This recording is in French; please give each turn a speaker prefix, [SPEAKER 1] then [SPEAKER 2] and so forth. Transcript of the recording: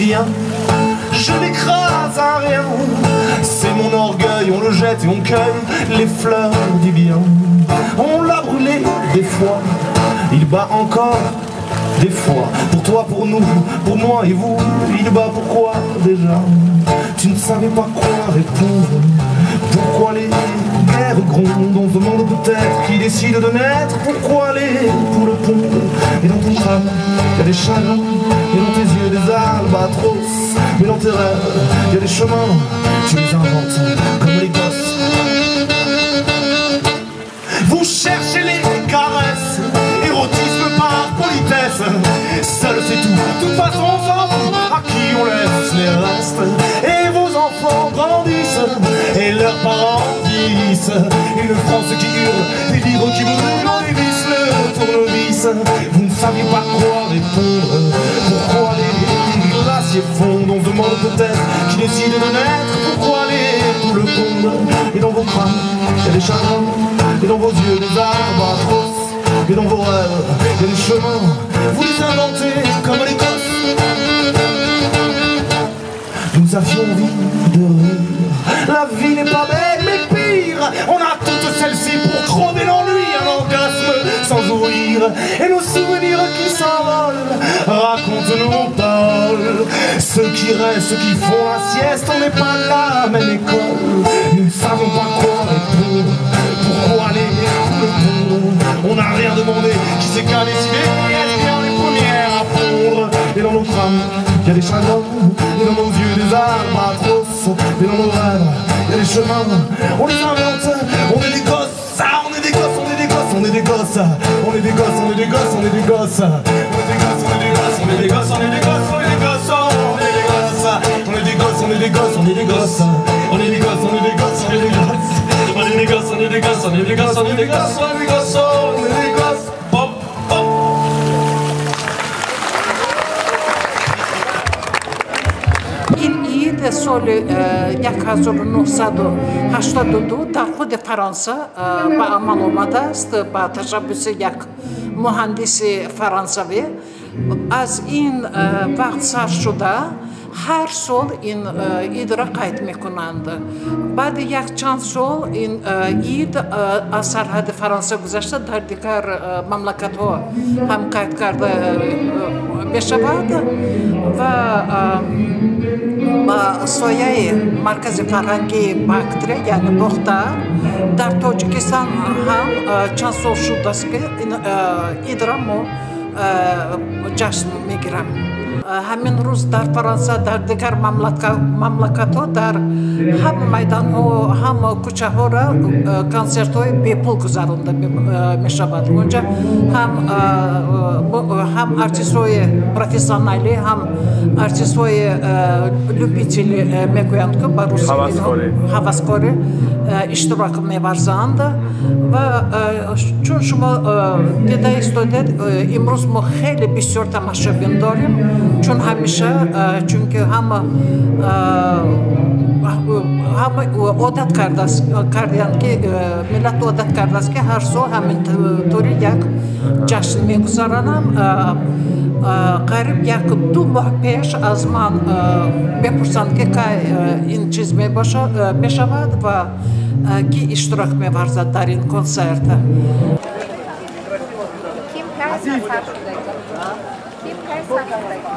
[SPEAKER 1] quotidien. Je n'écrase à rien, c'est mon orgueil, on le jette et on cueille les fleurs du bien. On l'a brûlé des fois, il bat encore des fois. Pour toi, pour nous, pour moi et vous, il bat pourquoi déjà? Tu ne savais pas quoi répondre. Pourquoi les guerres grondent dans ce monde de terre qui décide de naître? Pourquoi les poules pondent? Et dans ton crâne, il y a des chagrins, et dans tes yeux des albatros. Mais dans tes rêves, il y a des chemins, tu les inventes comme les gosses. Vous cherchez les caresses, érotisme par politesse. Seul c'est tout, de toute façon on s'en fout, à qui on laisse les restes. Et vos enfants grandissent, et leurs parents vieillissent. Une France qui hurle, des livres qui brûlent, on dévisse le tournevis. Vous ne savez pas quoi répondre. Pourquoi les glaciers fondent? On se demande peut-être qui décide de naître. Pourquoi les poules pondent? Et dans vos crânes, il y a des chagrins, et dans vos yeux des albatros. Et dans vos rêves, il y a des chemins, vous les inventez comme les gosses. Nous avions envie de rire, la vie n'est pas belle mais pire. On a toutes celles-ci pour crever l'ennui, un orgasme sans jouir. Et nos souvenirs qui s'envolent racontent nos paroles. Ceux qui restent, ceux qui font la sieste, on n'est pas là à la même école. Nous ne savons pas quoi répondre. Pourquoi les poules pondent? On n'a rien demandé, qui s'est qu'à décider, elles bien les premières à pondre. Et dans nos crânes, il y a des chagrins, et dans nos yeux des albatros. Et dans nos rêves, il y a des chemins, on les invente, on est des gosses, ah, on est des gosses, on est des gosses, on est des gosses, on est des gosses, on est des gosses, on est des gosses, on est des gosses, on est des gosses, on est des gosses, on est des gosses, on est des gosses, on est des gosses, on est des gosses, on est des gosses, on est des gosses, on est des gosses, on est des gosses. On est des gosses, on est des gosses, on est des gosses, on est des gosses, on est des gosses, on est des gosses. Hop, hop.
[SPEAKER 2] این سال 1982 در خود فرانسه به عمل آمده است با تشبث یک مهندس فرانسوی. از این وقت صرف شده هر سال این اید را قید میکنند. بعد یک چند سال این اید از سرحد فرانسه گذشته در دیگر مملکت ها هم قید کرده بشود و با سایه مرکز فرهنگی باکتره یعنی بختر در تاجیکستان هم چند سال شده است که این اید را ما جشن میگیریم. همین روز در فرانسه در دیگر مملکت ها در هم میدان ها هم کوچه ها را کنسرت های بی پول گذرانده می شود. اونجا هم ارتیست های پروفسیونالی هم ارتیست های لوبیتیلی میگویند که با روسی هوسکاری اشتراک می‌ورزند و چون شما دیده ایستادید امروز ما خیلی بسیار تماشابین داریم چون همیشه چونکه همه عادت کردند که ملت عادت کرده است که هر سال همین طوری یک جشن می‌گذرانم. قریب یک 2 ماه پیش از من بپرسند که این چیز می‌شود و کی اشتراک می‌ورزد در این کنسرت.
[SPEAKER 3] Kim Kaysa? Kim Kaysa?